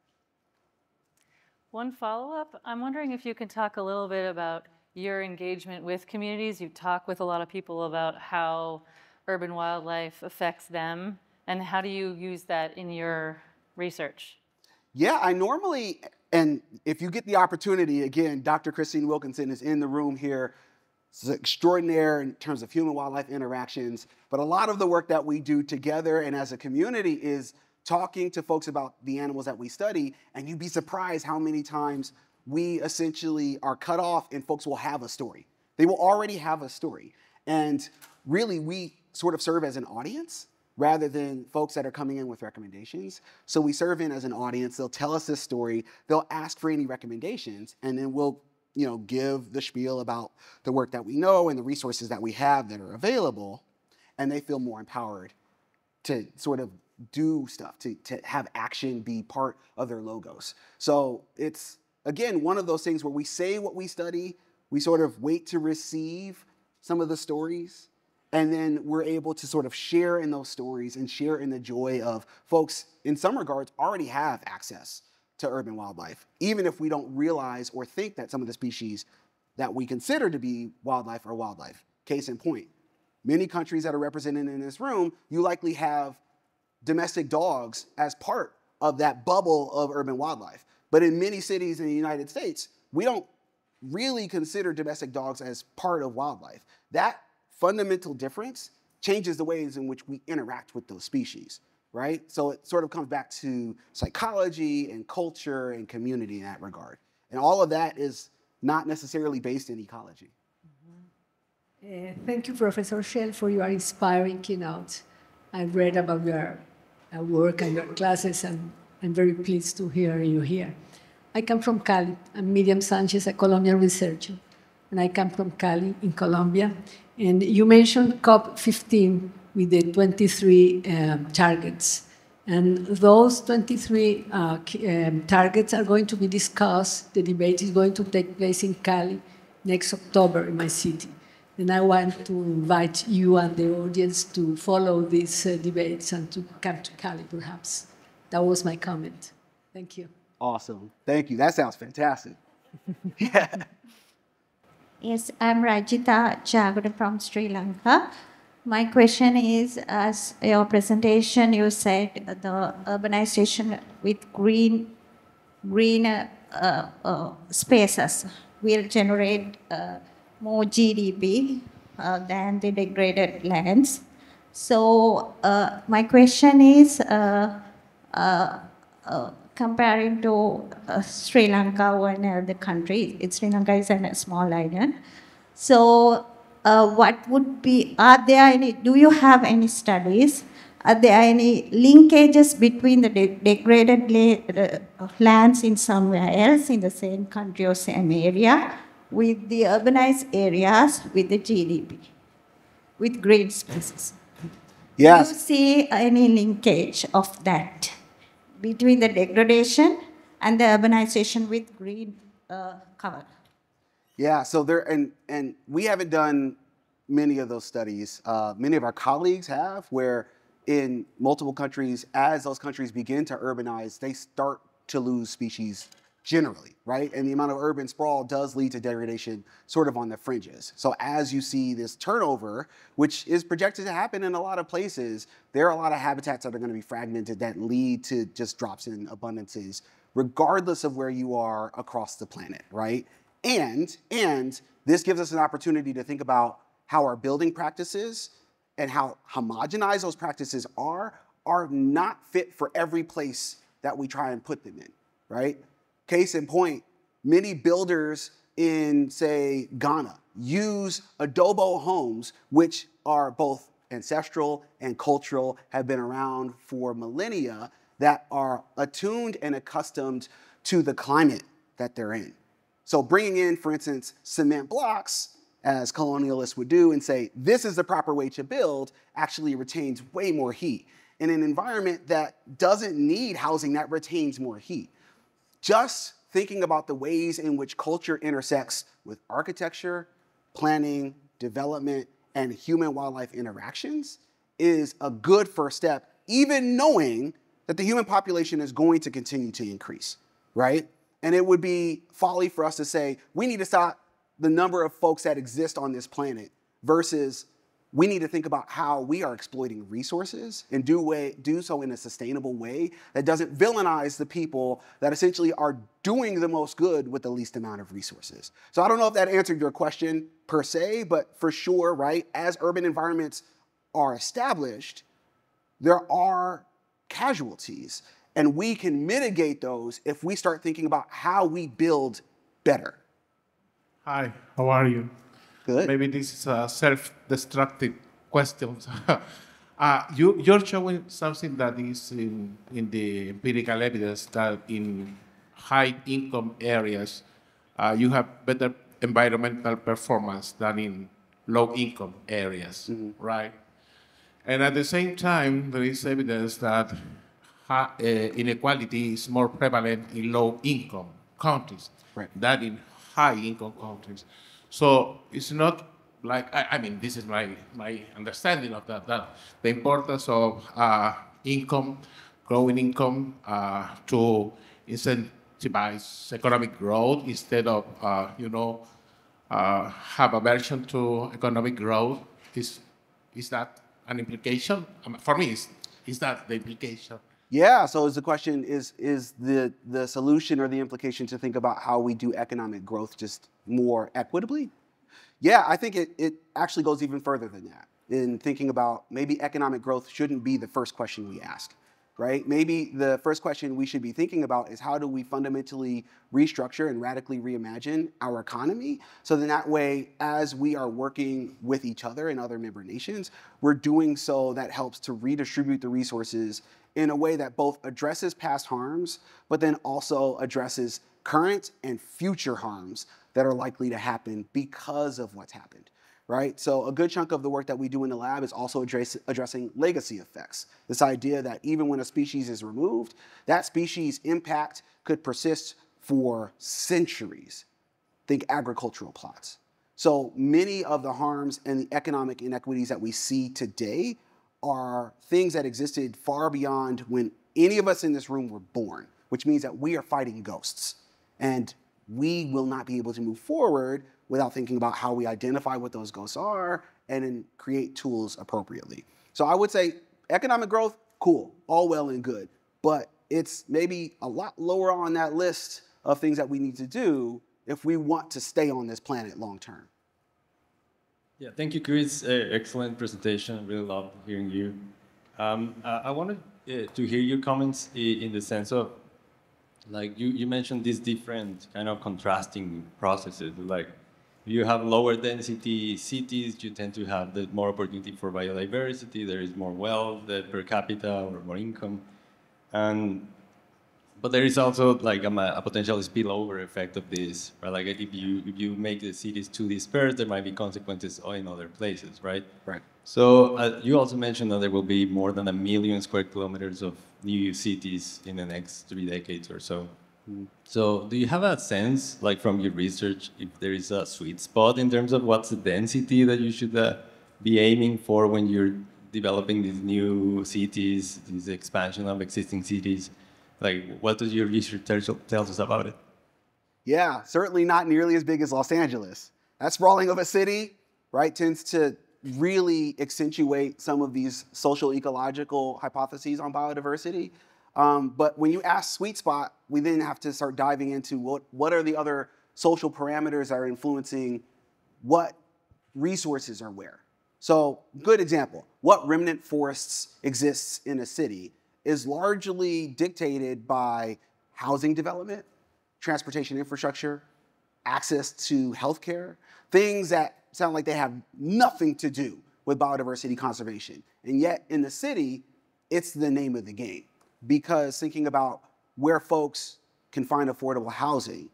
One follow-up, I'm wondering if you can talk a little bit about your engagement with communities. You talk with a lot of people about how urban wildlife affects them, and how do you use that in your research? Yeah, I normally, and if you get the opportunity, again, Dr. Christine Wilkinson is in the room here. It's extraordinaire in terms of human-wildlife interactions, but a lot of the work that we do together and as a community is talking to folks about the animals that we study, and you'd be surprised how many times we essentially are cut off and folks will have a story. They will already have a story. And really, we sort of serve as an audience rather than folks that are coming in with recommendations. So we serve in as an audience. They'll tell us this story. They'll ask for any recommendations, and then we'll give the spiel about the work that we know and the resources that we have that are available, and they feel more empowered to sort of do stuff, to have action be part of their logos. So it's, again, one of those things where we say what we study, we sort of wait to receive some of the stories, and then we're able to sort of share in those stories and share in the joy of folks, in some regards, already have access to urban wildlife, even if we don't realize or think that some of the species that we consider to be wildlife are wildlife. Case in point, many countries that are represented in this room, you likely have domestic dogs as part of that bubble of urban wildlife. But in many cities in the United States, we don't really consider domestic dogs as part of wildlife. That fundamental difference changes the ways in which we interact with those species, right? So it sort of comes back to psychology and culture and community in that regard. And all of that is not necessarily based in ecology. Thank you, Professor Schell, for your inspiring keynote. I read about your work and your classes, and I'm very pleased to hear you here. I come from Cali. I'm Miriam Sanchez, a Colombian researcher, and I come from Cali in Colombia. And you mentioned COP15 with the 23 targets. And those 23 targets are going to be discussed. The debate is going to take place in Cali next October in my city. And I want to invite you and the audience to follow these debates and to come to Cali, perhaps. That was my comment. Thank you. Awesome. Thank you. That sounds fantastic. Yeah. Yes, I'm Rajita Jagara from Sri Lanka. My question is, as your presentation, you said the urbanization with greener spaces will generate more GDP than the degraded lands. So my question is, comparing to Sri Lanka or any other country, Sri Lanka is a small island. So what would be, do you have any studies? Are there any linkages between the degraded lands in somewhere else in the same country or same area with the urbanized areas with the GDP, with green spaces? Yes. Do you see any linkage of that between the degradation and the urbanization with green cover? Yeah, so there, and we haven't done many of those studies. Many of our colleagues have, where in multiple countries, as those countries begin to urbanize, they start to lose species generally, right? And the amount of urban sprawl does lead to degradation sort of on the fringes. So as you see this turnover, which is projected to happen in a lot of places, there are a lot of habitats that are going to be fragmented that lead to just drops in abundances, regardless of where you are across the planet, right? And this gives us an opportunity to think about how our building practices and how homogenized those practices are not fit for every place that we try and put them in, right? Case in point, many builders in, say, Ghana use adobo homes, which are both ancestral and cultural, have been around for millennia, that are attuned and accustomed to the climate that they're in. So bringing in, for instance, cement blocks, as colonialists would do, and say, this is the proper way to build, actually retains way more heat in an environment that doesn't need housing that retains more heat. Just thinking about the ways in which culture intersects with architecture, planning, development, and human-wildlife interactions is a good first step, even knowing that the human population is going to continue to increase, right? And it would be folly for us to say, we need to stop the number of folks that exist on this planet versus we need to think about how we are exploiting resources and do so in a sustainable way that doesn't villainize the people that essentially are doing the most good with the least amount of resources. So I don't know if that answered your question per se, but for sure, right, as urban environments are established, there are casualties, and we can mitigate those if we start thinking about how we build better. Hi, how are you? Good. Maybe this is a self-destructive question. You're showing something that is in the empirical evidence that in high-income areas, you have better environmental performance than in low-income areas, right? And at the same time, there is evidence that inequality is more prevalent in low-income countries than in high-income countries. So it's not like, I mean, this is my understanding of that the importance of growing income to incentivize economic growth instead of, have aversion to economic growth. Is that an implication? For me, is that the implication? Yeah, so is the question, is the solution or the implication to think about how we do economic growth just more equitably? Yeah, I think it actually goes even further than that in thinking about maybe economic growth shouldn't be the first question we ask, right? Maybe the first question we should be thinking about is how do we fundamentally restructure and radically reimagine our economy so that way, as we are working with each other and other member nations, we're doing so that helps to redistribute the resources in a way that both addresses past harms, but then also addresses current and future harms that are likely to happen because of what's happened, right? So a good chunk of the work that we do in the lab is also addressing legacy effects. This idea that even when a species is removed, that species' impact could persist for centuries. Think agricultural plots. So many of the harms and the economic inequities that we see today are things that existed far beyond when any of us in this room were born, which means that we are fighting ghosts. And we will not be able to move forward without thinking about how we identify what those ghosts are and then create tools appropriately. So I would say economic growth, cool, all well and good, but it's maybe a lot lower on that list of things that we need to do if we want to stay on this planet long term. Yeah, thank you, Chris. Excellent presentation. I really loved hearing you. I wanted to hear your comments in the sense of, like, you mentioned these different kind of contrasting processes. Like, you have lower density cities, you tend to have more opportunity for biodiversity, there is more wealth per capita or more income. But there is also like a potential spillover effect of this, right? Like if you make the cities too dispersed, there might be consequences in other places, right? Right. So you also mentioned that there will be more than 1 million square kilometers of new cities in the next 3 decades or so. So do you have a sense, like from your research, if there is a sweet spot in terms of what's the density that you should be aiming for when you're developing these new cities, this expansion of existing cities? Like, what does your research tell us about it? Yeah, certainly not nearly as big as Los Angeles. That sprawling of a city, right, tends to really accentuate some of these social ecological hypotheses on biodiversity. But when you ask sweet spot, we then have to start diving into what are the other social parameters that are influencing what resources are where. So, good example, what remnant forests exists in a city is largely dictated by housing development, transportation infrastructure, access to healthcare, things that sound like they have nothing to do with biodiversity conservation. And yet in the city, it's the name of the game, because thinking about where folks can find affordable housing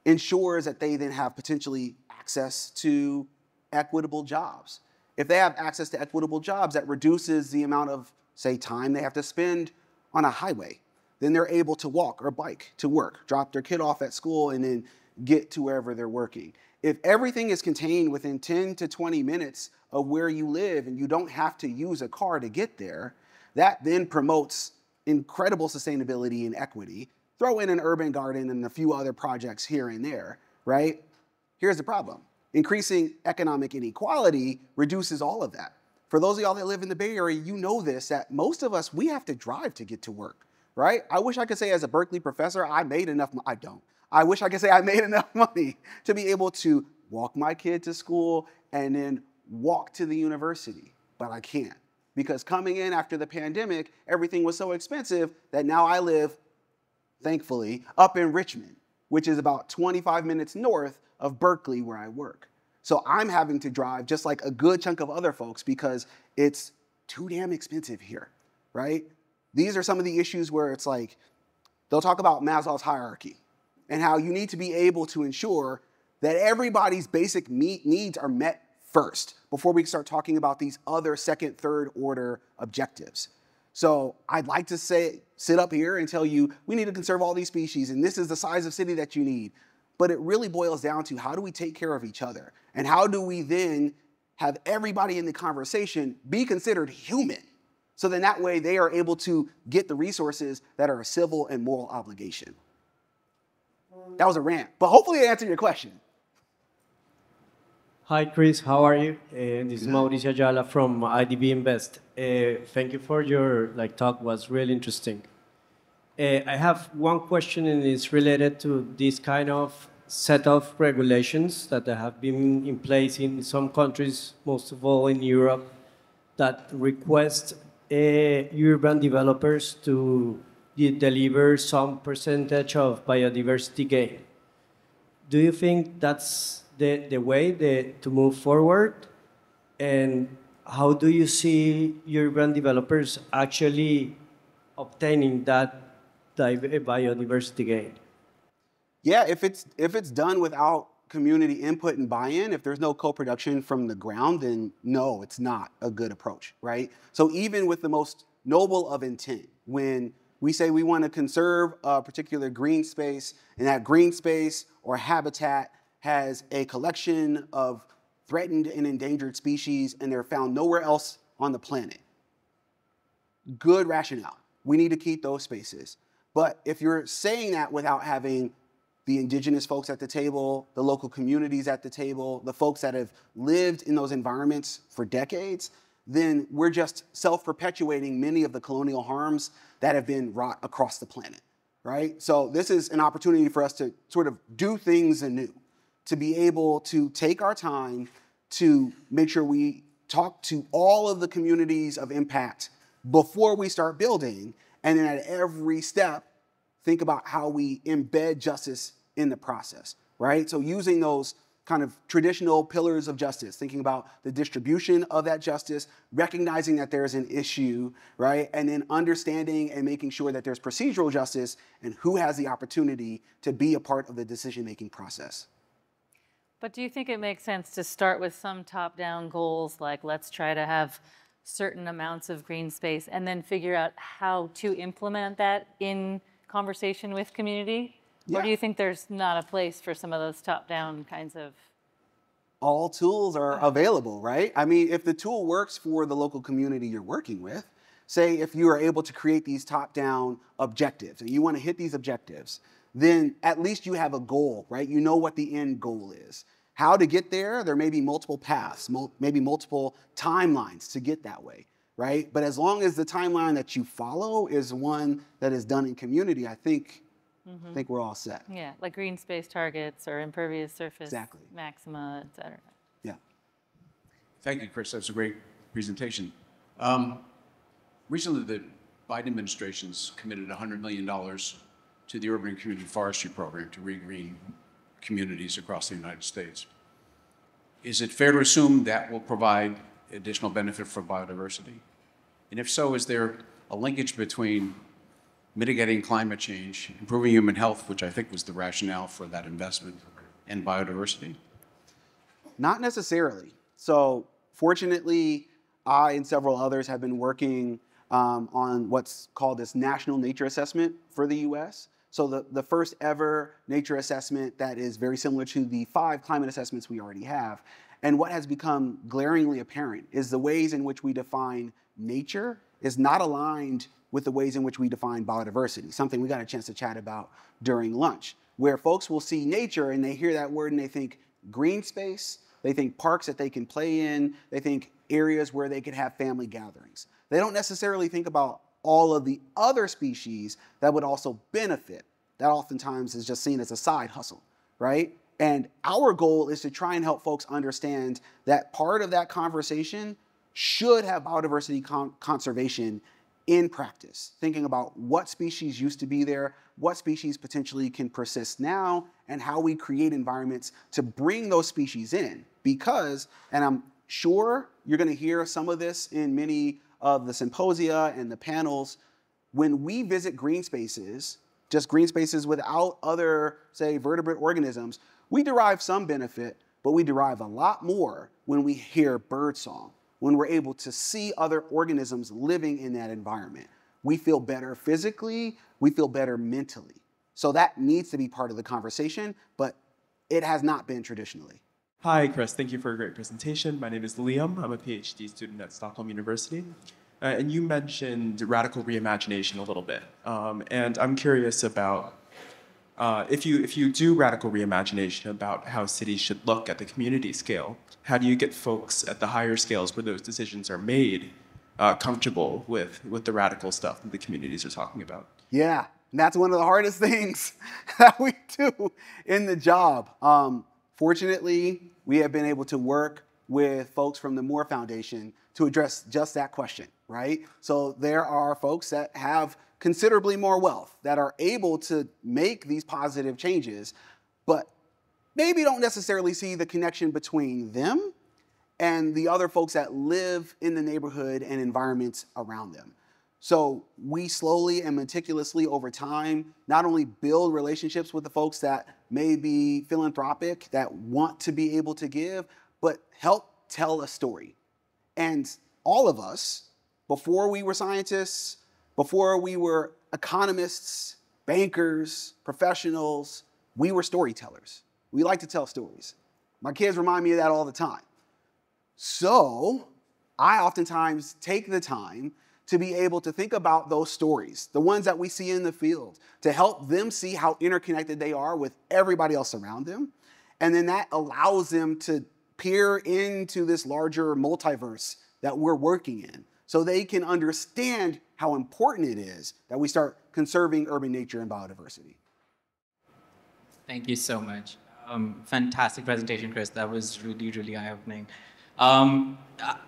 ensures that they then have potentially access to equitable jobs. If they have access to equitable jobs, that reduces the amount of, say, time they have to spend on a highway. Then they're able to walk or bike to work, drop their kid off at school, and then get to wherever they're working. If everything is contained within 10 to 20 minutes of where you live and you don't have to use a car to get there, that then promotes incredible sustainability and equity. Throw in an urban garden and a few other projects here and there, right? Here's the problem. Increasing economic inequality reduces all of that. For those of y'all that live in the Bay Area, you know this, that most of us, we have to drive to get to work, right? I wish I could say as a Berkeley professor, I made enough, I don't. I wish I could say I made enough money to be able to walk my kid to school and then walk to the university, but I can't. Because coming in after the pandemic, everything was so expensive that now I live, thankfully, up in Richmond, which is about 25 minutes north of Berkeley where I work. So I'm having to drive just like a good chunk of other folks because it's too damn expensive here, right? These are some of the issues where it's like, they'll talk about Maslow's hierarchy and how you need to be able to ensure that everybody's basic needs are met first before we start talking about these other second, third order objectives. So I'd like to sit up here and tell you, we need to conserve all these species and this is the size of city that you need. But it really boils down to how do we take care of each other? And how do we then have everybody in the conversation be considered human? So then that way they are able to get the resources that are a civil and moral obligation. That was a rant, but hopefully it answered your question. Hi, Chris. How are you? This is Mauricio Ayala from IDB Invest. Thank you for your talk. It was really interesting. I have one question, and it's related to this kind of set of regulations that have been in place in some countries, most of all in Europe, that request urban developers to deliver some percentage of biodiversity gain. Do you think that's the way to move forward? And how do you see urban developers actually obtaining that biodiversity gain? Yeah, if it's done without community input and buy-in, if there's no co-production from the ground, then no, it's not a good approach, right? So even with the most noble of intent, when we say we want to conserve a particular green space, and that green space or habitat has a collection of threatened and endangered species and they're found nowhere else on the planet. Good rationale. We need to keep those spaces. But if you're saying that without having the indigenous folks at the table, the local communities at the table, the folks that have lived in those environments for decades, then we're just self-perpetuating many of the colonial harms that have been wrought across the planet, right? So this is an opportunity for us to sort of do things anew, to be able to take our time to make sure we talk to all of the communities of impact before we start building, and then at every step, think about how we embed justice in the process, right? So using those kind of traditional pillars of justice, thinking about the distribution of that justice, recognizing that there's an issue, right? And then understanding and making sure that there's procedural justice and who has the opportunity to be a part of the decision-making process. But do you think it makes sense to start with some top-down goals, like let's try to have certain amounts of green space and then figure out how to implement that in conversation with community? Yeah. Or do you think there's not a place for some of those top-down kinds of... All tools are available, right? I mean, if the tool works for the local community you're working with, say if you are able to create these top-down objectives and you want to hit these objectives, then at least you have a goal, right? You know what the end goal is. How to get there, there may be multiple paths, maybe multiple timelines to get that way, right? But as long as the timeline that you follow is one that is done in community, I think we're all set. Yeah, like green space targets or impervious surface maxima, et cetera. Yeah. Thank you, Chris. That was a great presentation. Recently, the Biden administration's committed $100 million to the Urban and Community Forestry Program to regreen communities across the United States. Is it fair to assume that will provide additional benefit for biodiversity? And if so, is there a linkage between mitigating climate change, improving human health, which I think was the rationale for that investment, and biodiversity? Not necessarily. So fortunately, I and several others have been working on what's called this National Nature Assessment for the US. So the first ever nature assessment that is very similar to the 5 climate assessments we already have. And what has become glaringly apparent is the ways in which we define nature is not aligned with the ways in which we define biodiversity, something we got a chance to chat about during lunch, where folks will see nature and they hear that word and they think green space, they think parks that they can play in, they think areas where they could have family gatherings. They don't necessarily think about all of the other species that would also benefit. That oftentimes is just seen as a side hustle, right? And our goal is to try and help folks understand that part of that conversation should have biodiversity conservation in practice, thinking about what species used to be there, what species potentially can persist now, and how we create environments to bring those species in. Because, and I'm sure you're going to hear some of this in many of the symposia and the panels, when we visit green spaces, just green spaces without other, say, vertebrate organisms, we derive some benefit, but we derive a lot more when we hear birdsong, when we're able to see other organisms living in that environment. We feel better physically, we feel better mentally. So that needs to be part of the conversation, but it has not been traditionally. Hi, Chris. Thank you for a great presentation. My name is Liam. I'm a PhD student at Stockholm University. And you mentioned radical reimagination a little bit. And I'm curious about if you do radical reimagination about how cities should look at the community scale, how do you get folks at the higher scales where those decisions are made comfortable with the radical stuff that the communities are talking about? Yeah, and that's one of the hardest things that we do in the job. Fortunately, we have been able to work with folks from the Moore Foundation to address just that question, right? So there are folks that have considerably more wealth that are able to make these positive changes, but maybe don't necessarily see the connection between them and the other folks that live in the neighborhood and environments around them. So we slowly and meticulously over time, not only build relationships with the folks that may be philanthropic, that want to be able to give, but help tell a story. And all of us, before we were scientists, before we were economists, bankers, professionals, we were storytellers. We like to tell stories. My kids remind me of that all the time. So I oftentimes take the time to be able to think about those stories, the ones that we see in the field, to help them see how interconnected they are with everybody else around them. And then that allows them to peer into this larger multiverse that we're working in, so they can understand how important it is that we start conserving urban nature and biodiversity. Thank you so much. Fantastic presentation, Chris. That was really, really eye-opening.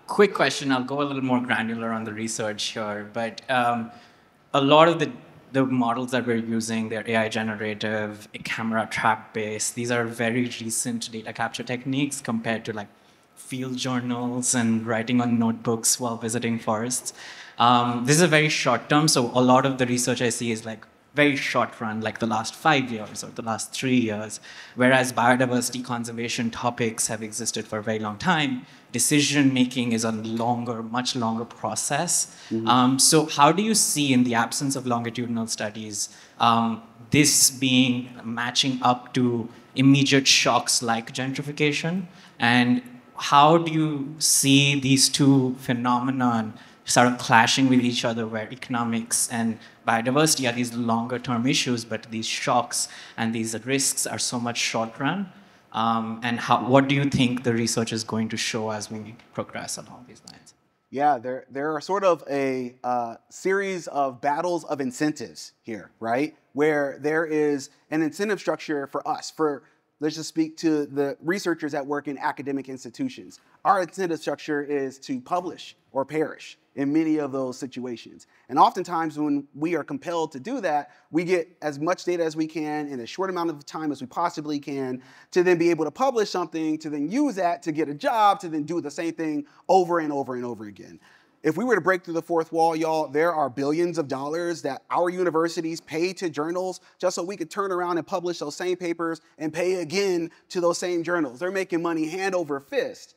Quick question, I'll go a little more granular on the research here, but a lot of the models that we're using, they're AI generative, camera trap-based. These are very recent data capture techniques compared to like field journals and writing on notebooks while visiting forests. This is a very short term, so a lot of the research I see is like very short run, like the last 5 years or the last 3 years, whereas biodiversity conservation topics have existed for a very long time. Decision-making is a longer, much longer process. Mm-hmm. So how do you see, in the absence of longitudinal studies, this being matching up to immediate shocks like gentrification? And how do you see these two phenomenon sort of clashing with each other, where economics and biodiversity are these longer term issues, but these shocks and these risks are so much short run? And what do you think the research is going to show as we progress along these lines? Yeah, there are sort of a series of battles of incentives here, right? Where there is an incentive structure for us, let's just speak to the researchers that work in academic institutions. Our incentive structure is to publish or perish in many of those situations. And oftentimes when we are compelled to do that, we get as much data as we can in as short amount of time as we possibly can to then be able to publish something, to then use that to get a job, to then do the same thing over and over and over again. If we were to break through the fourth wall, y'all, there are billions of dollars that our universities pay to journals just so we could turn around and publish those same papers and pay again to those same journals. They're making money hand over fist.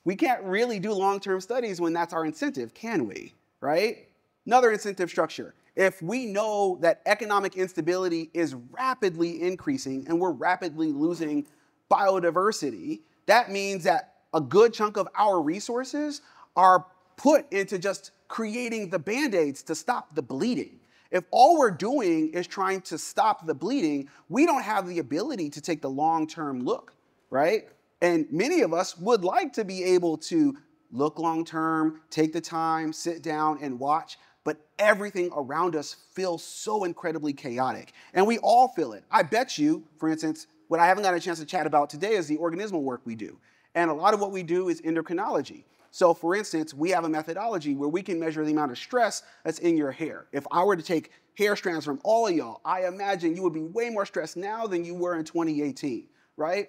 We can't really do long-term studies when that's our incentive, can we? Right? Another incentive structure. If we know that economic instability is rapidly increasing and we're rapidly losing biodiversity, that means that a good chunk of our resources are put into just creating the Band-Aids to stop the bleeding. If all we're doing is trying to stop the bleeding, we don't have the ability to take the long-term look. right? And many of us would like to be able to look long-term, take the time, sit down and watch, but everything around us feels so incredibly chaotic. And we all feel it. I bet you, for instance, what I haven't got a chance to chat about today is the organismal work we do. And a lot of what we do is endocrinology. So for instance, we have a methodology where we can measure the amount of stress that's in your hair. If I were to take hair strands from all of y'all, I imagine you would be way more stressed now than you were in 2018, right?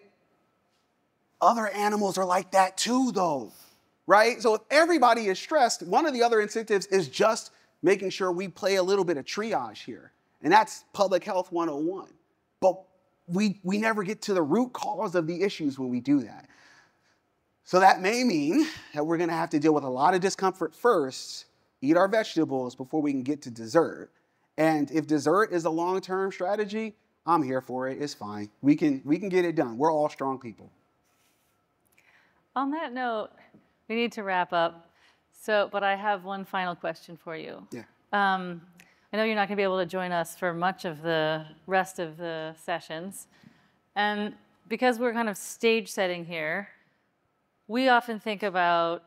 Other animals are like that too, though, right? So if everybody is stressed, one of the other incentives is just making sure we play a little bit of triage here. And that's public health 101. But we never get to the root cause of the issues when we do that. So that may mean that we're gonna have to deal with a lot of discomfort first, eat our vegetables before we can get to dessert. And if dessert is a long-term strategy, I'm here for it, it's fine. We can get it done. We're all strong people. On that note, we need to wrap up. But I have one final question for you. Yeah. I know you're not gonna be able to join us for much of the rest of the sessions. And because we're kind of stage setting here, we often think about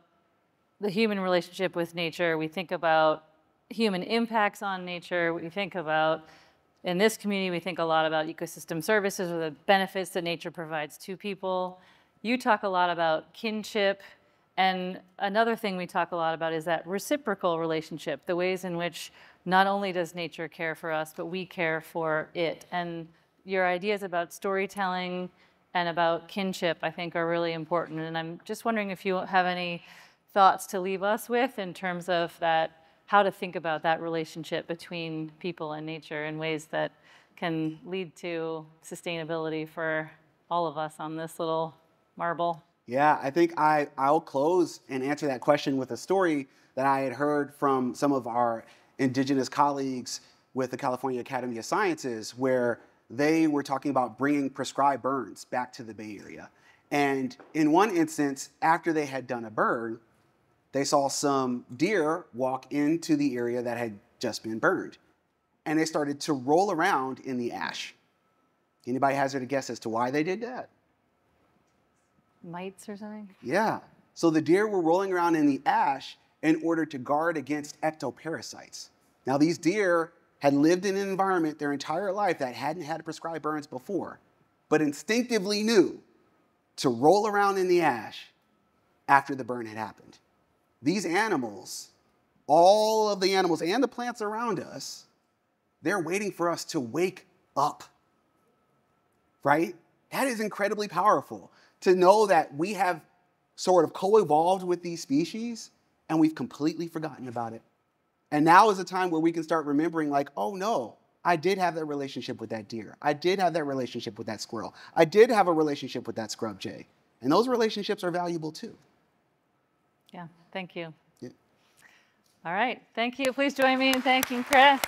the human relationship with nature. We think about human impacts on nature. We think about, in this community, we think a lot about ecosystem services or the benefits that nature provides to people. You talk a lot about kinship. And another thing we talk a lot about is that reciprocal relationship, the ways in which not only does nature care for us, but we care for it. And your ideas about storytelling and about kinship, I think, are really important. And I'm just wondering if you have any thoughts to leave us with in terms of that, how to think about that relationship between people and nature in ways that can lead to sustainability for all of us on this little marble. Yeah, I think I'll close and answer that question with a story that I had heard from some of our indigenous colleagues with the California Academy of Sciences, where they were talking about bringing prescribed burns back to the Bay Area. And in one instance, after they had done a burn, they saw some deer walk into the area that had just been burned. And they started to roll around in the ash. Anybody hazard a guess as to why they did that? Mites or something? Yeah. So the deer were rolling around in the ash in order to guard against ectoparasites. Now, these deer had lived in an environment their entire life that hadn't had prescribed burns before, but instinctively knew to roll around in the ash after the burn had happened. These animals, all of the animals and the plants around us, they're waiting for us to wake up, right? That is incredibly powerful, to know that we have sort of co-evolved with these species and we've completely forgotten about it. And now is a time where we can start remembering, like, oh no, I did have that relationship with that deer. I did have that relationship with that squirrel. I did have a relationship with that scrub jay. And those relationships are valuable too. Yeah, thank you. Yeah. All right, thank you. Please join me in thanking Chris.